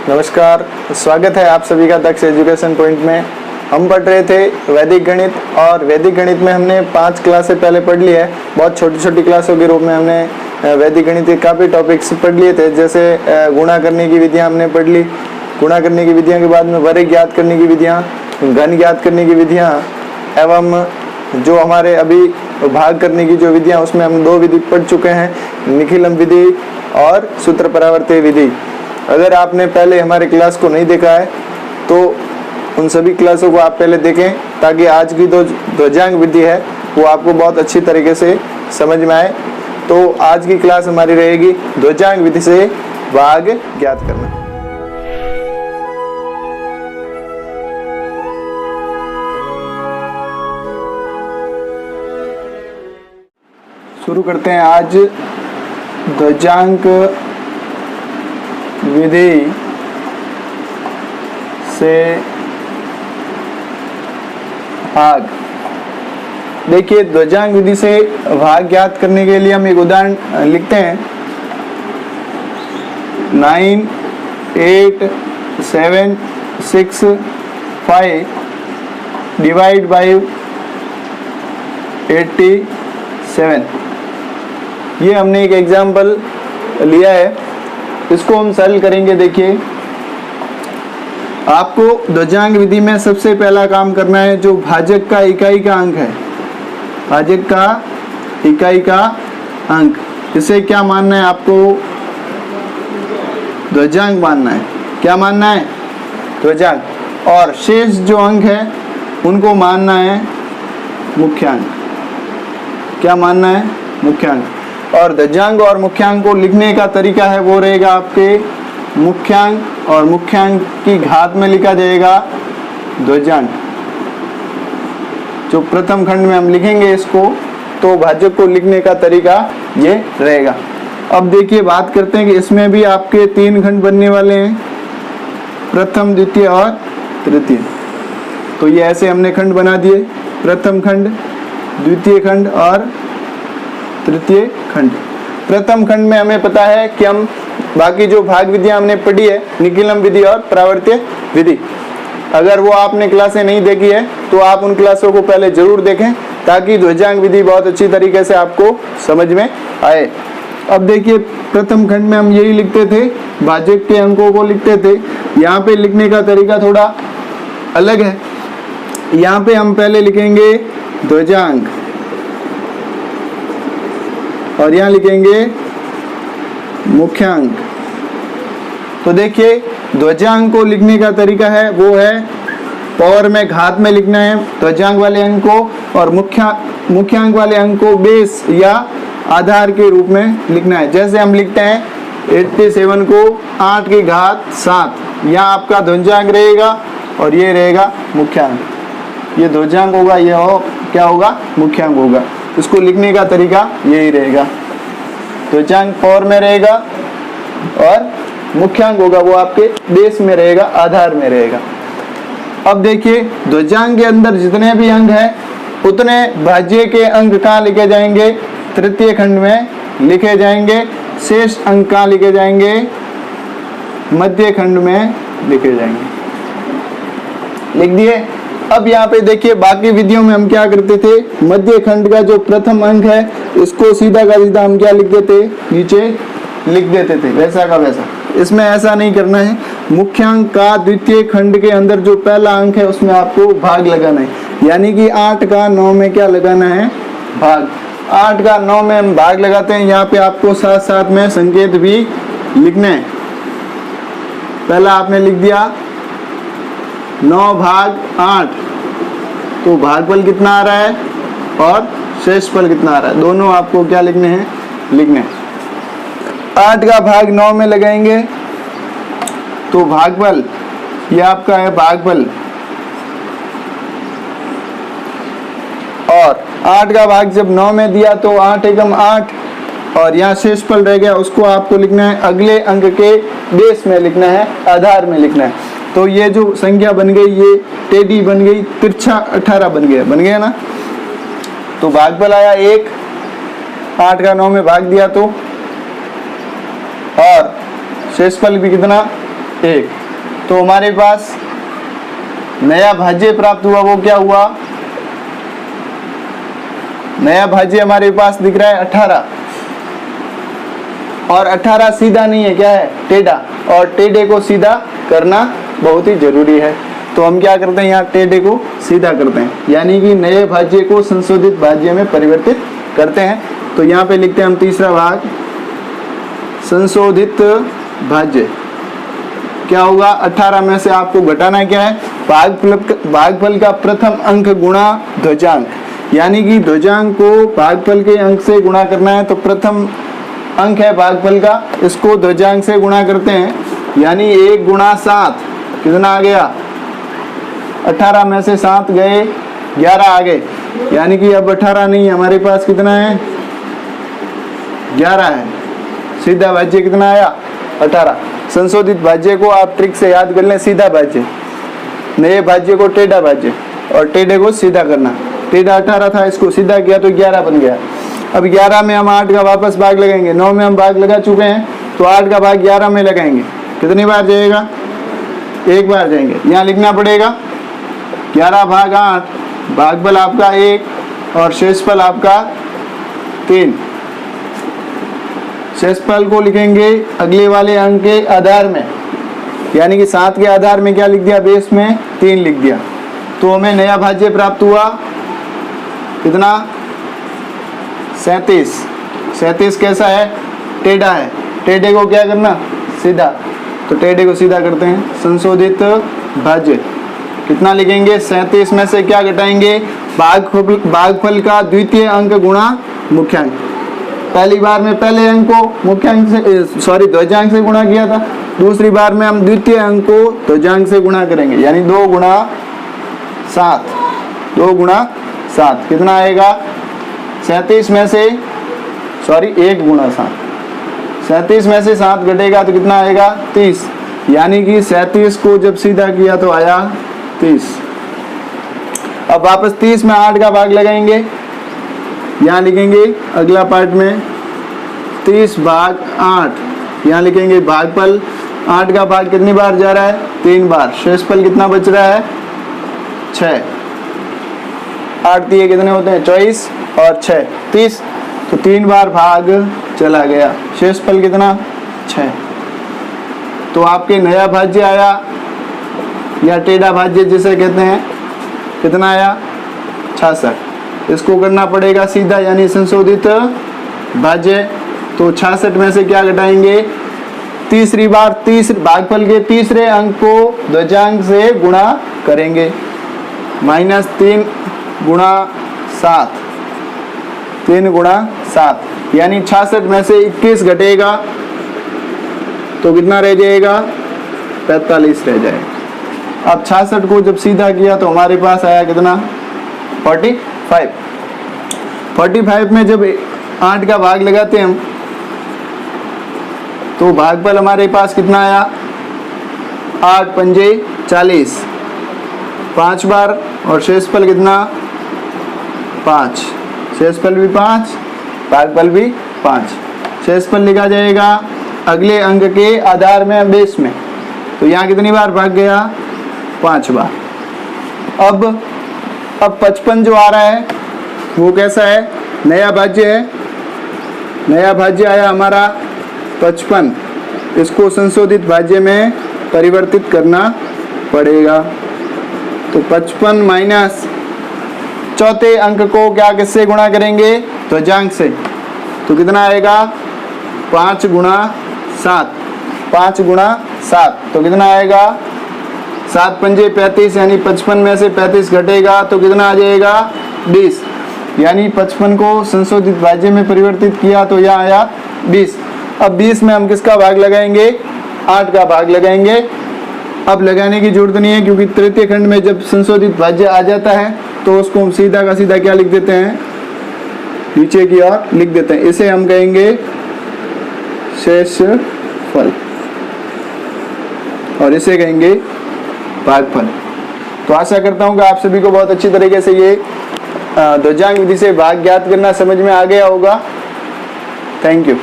नमस्कार, स्वागत है आप सभी का दक्ष एजुकेशन पॉइंट में। हम पढ़ रहे थे वैदिक गणित और वैदिक गणित में हमने 5 क्लासें पहले पढ़ ली है। बहुत छोटी छोटी क्लासों के रूप में हमने वैदिक गणित के काफ़ी टॉपिक्स पढ़ लिए थे। जैसे गुणा करने की विधियां हमने पढ़ ली। गुणा करने की विधियां के बाद में वर्ग ज्ञात करने की विधियां, घन ज्ञात करने की विधियां एवं जो हमारे अभी भाग करने की जो विधियां, उसमें हम 2 विधि पढ़ चुके हैं, निखिलम विधि और सूत्र परावर्त्य विधि। अगर आपने पहले हमारे क्लास को नहीं देखा है तो उन सभी क्लासों को आप पहले देखें, ताकि आज की जो ध्वजांक विधि है वो आपको बहुत अच्छी तरीके से समझ में आए। तो आज की क्लास हमारी रहेगी ध्वजांक विधि से भाग ज्ञात करना। शुरू करते हैं आज ध्वजांक विधि से भाग। देखिए, ध्वजांक विधि से भाग ज्ञात करने के लिए हम एक उदाहरण लिखते हैं। 9, 8, 7, 6, 5 डिवाइड बाय 87। ये हमने एक एग्जाम्पल लिया है, इसको हम सरल करेंगे। देखिए, आपको ध्वजांक विधि में सबसे पहला काम करना है, जो भाजक का इकाई का अंक है, भाजक का इकाई का अंक, इसे क्या मानना है आपको? ध्वजांक मानना है। क्या मानना है? ध्वजांक। और शेष जो अंक है उनको मानना है मुख्यांक। क्या मानना है? मुख्यांक। और ध्वजांक और मुख्यांक को लिखने का तरीका है वो रहेगा आपके मुख्यांक, और मुख्यांक की घात में लिखा जाएगा ध्वजांक। जो प्रथम खंड में हम लिखेंगे इसको, तो भाजक को लिखने का तरीका ये रहेगा। अब देखिए, बात करते हैं कि इसमें भी आपके 3 खंड बनने वाले हैं, प्रथम, द्वितीय और तृतीय। तो ये ऐसे हमने खंड बना दिए, प्रथम खंड, द्वितीय खंड और तृतीय खंड। प्रथम खंड में हमें पता है कि हम बाकी जो भाग विधियां हमने पढ़ी है, निखिलम विधि और परावर्त्य विधि, अगर वो आपने क्लासें नहीं देखी है तो आप उन क्लासों को पहले जरूर देखें, ताकि ध्वजांक विधि बहुत अच्छी तरीके से आपको समझ में आए। अब देखिए, प्रथम खंड में हम यही लिखते थे, भाजक के अंकों को लिखते थे। यहाँ पे लिखने का तरीका थोड़ा अलग है। यहाँ पे हम पहले लिखेंगे ध्वजांक और यहाँ लिखेंगे मुख्यांक। तो देखिए, ध्वजांक को लिखने का तरीका है वो है पावर में घात में लिखना है ध्वजांक वाले अंक को, और मुख्यांक वाले अंक को बेस या आधार के रूप में लिखना है। जैसे हम लिखते हैं 87 को 8 की घात 7, यहाँ आपका ध्वजांक रहेगा और ये रहेगा मुख्यांक। ये ध्वजांक होगा, ये क्या होगा? मुख्यांक होगा। इसको लिखने का तरीका यही रहेगा। ध्वजांक पावर में रहेगा और मुख्यांक होगा वो आपके बेस में रहेगा, आधार में रहेगा। अब देखिए, ध्वजांक के अंदर जितने भी अंक हैं उतने भाज्य के अंक कहाँ लिखे जाएंगे? तृतीय खंड में लिखे जाएंगे। शेष अंक कहाँ लिखे जाएंगे? मध्य खंड में लिखे जाएंगे। लिख दिए। अब यहाँ पे देखिए, बाकी विधियों में हम क्या करते थे, मध्य खंड का जो प्रथम अंक है इसको सीधा का सीधा हम क्या लिख देते? नीचे लिख देते थे, वैसा का वैसा। इसमें ऐसा नहीं करना है। मुख्यांक का द्वितीय खंड के अंदर जो पहला अंक है उसमें आपको भाग लगाना है, यानी कि 8 का 9 में क्या लगाना है? भाग। 8 का 9 में हम भाग लगाते हैं। यहाँ पे आपको साथ साथ में संकेत भी लिखना है। पहला आपने लिख दिया 9 भाग 8, तो भागफल कितना आ रहा है और शेषफल कितना आ रहा है, दोनों आपको क्या लिखने हैं? लिखने हैं। 8 का भाग 9 में लगाएंगे तो भागफल, ये आपका है भागफल, और 8 का भाग जब 9 में दिया तो 8 एकम 8, और यहाँ शेषफल रह गया, उसको आपको लिखना है अगले अंक के बेस में लिखना है, आधार में लिखना है। तो ये जो संख्या बन गई, ये टेढ़ी बन गई, तिरछा 18 बन गया ना। तो भागफल आया 1, 8 का 9 में भाग दिया तो, और शेषफल भी कितना 1। तो हमारे पास नया भाज्य प्राप्त हुआ, वो क्या हुआ? नया भाज्य हमारे पास दिख रहा है 18, और 18 सीधा नहीं है, क्या है? टेढ़ा, और टेढ़े को सीधा करना बहुत ही जरूरी है। तो हम क्या करते हैं, यहाँ टेढ़े को सीधा करते हैं, यानी कि नए भाज्य को संशोधित भाज्य में परिवर्तित करते हैं। तो यहाँ पे लिखते हैं हम तीसरा भाग, संशोधित भाज्य क्या होगा? 18 में से आपको घटाना क्या है? भागफल का प्रथम अंक गुणा ध्वजांक, यानी कि ध्वजांक को भागफल के अंक से गुणा करना है। तो प्रथम अंक है भागफल का, इसको ध्वजांक से गुणा करते हैं, यानी 1 गुणा 7 कितना आ गया? 18 में से 7 गए, 11 आ गए, यानी कि अब 18 नहीं, हमारे पास कितना है? 11 है। सीधा भाज्य कितना आया? 18। संशोधित भाज्य को आप ट्रिक से याद कर लें, सीधा भाज्य, नए भाज्य को टेढ़ा भाज्य, और टेढ़े को सीधा करना। टेढ़ा 18 था, इसको सीधा किया तो 11 बन गया। अब 11 में हम 8 का वापस भाग लगाएंगे, 9 में हम भाग लगा चुके हैं, तो 8 का भाग 11 में लगाएंगे, कितनी बार जाएगा? 1 बार जाएंगे। यहाँ लिखना पड़ेगा 11 भाग 8, भागफल आपका 1 और शेषफल आपका 3। शेषफल को लिखेंगे अगले वाले अंक के आधार में, यानी कि 7 के आधार में क्या लिख दिया? बेस में 3 लिख दिया। तो हमें नया भाज्य प्राप्त हुआ कितना? 37। 37 कैसा है? टेढ़ा है। टेढ़े को क्या करना? सीधा। तो टेढ़े को सीधा करते हैं। संशोधित भाज्य कितना लिखेंगे? 37 में से क्या घटाएंगे? भागफल का द्वितीय अंक गुणा मुख्यांक। पहली बार में पहले अंक को मुख्यांक से ध्वजांक से गुणा किया था, दूसरी बार में हम द्वितीय अंक को ध्वजांक से गुणा करेंगे, यानी 2 गुणा 7। 2 गुणा 7 कितना आएगा? 37 में से 1 गुणा 7। 37 में से 7 घटेगा तो कितना आएगा? 30, यानी कि 37 को जब सीधा किया तो आया 30। अब वापस 30 में 8 का भाग लगाएंगे, यहाँ लिखेंगे अगला पार्ट में 30 भाग 8, यहाँ लिखेंगे भागफल 8 का भाग कितनी बार जा रहा है? 3 बार। शेषफल कितना बच रहा है? 6। 8 दिए कितने होते हैं? 24 और 6 30, तो 3 बार भाग चला गया। शेषफल कितना? 6। तो आपके नया भाज्य आया, या टेढ़ा भाज्य जिसे कहते हैं, कितना आया? 66। इसको करना पड़ेगा सीधा, यानी संशोधित भाज्य। तो 66 में से क्या घटाएंगे? तीसरी बार भागफल के तीसरे अंक को ध्वजांक से गुणा करेंगे, -3 गुणा 7। 3 गुणा 7, यानी 66 में से 21 घटेगा तो कितना रह जाएगा? 45 रह जाएगा। अब 66 को जब सीधा किया तो हमारे पास आया कितना? 45। 45 में जब 8 का भाग लगाते हैं हम, तो भागफल हमारे पास कितना आया? 8 पंजे 40, 5 बार, और शेषफल कितना? 5। शेषफल भी 5, भागफल भी 5। शेषफल लिखा जाएगा अगले अंक के आधार में, बेस में। तो यहाँ कितनी बार भाग गया? 5 बार। अब 55 जो आ रहा है वो कैसा है? नया भाज्य है। नया भाज्य आया हमारा 55, इसको संशोधित भाज्य में परिवर्तित करना पड़ेगा। तो 55 माइनस चौथे अंक को क्या किससे गुणा करेंगे? ध्वजांक से। तो कितना आएगा? 5 गुणा 7। 5 गुणा 7 तो कितना आएगा? 7 पंजे 35, यानी 55 में से 35 घटेगा तो कितना आ जाएगा? 20, यानी 55 को संशोधित भाज्य में परिवर्तित किया तो यहाँ आया 20। अब 20 में हम किसका भाग लगाएंगे? 8 का भाग लगाएंगे। अब लगाने की जरूरत नहीं है, क्योंकि तृतीय खंड में जब संशोधित भाज्य आ जाता है तो उसको हम सीधा का सीधा क्या लिख देते हैं? नीचे की ओर लिख देते हैं। इसे हम कहेंगे शेषफल, और इसे कहेंगे भागफल। तो आशा करता हूँ कि आप सभी को बहुत अच्छी तरीके से ये ध्वजांक विधि से भाग ज्ञात करना समझ में आ गया होगा। Thank you.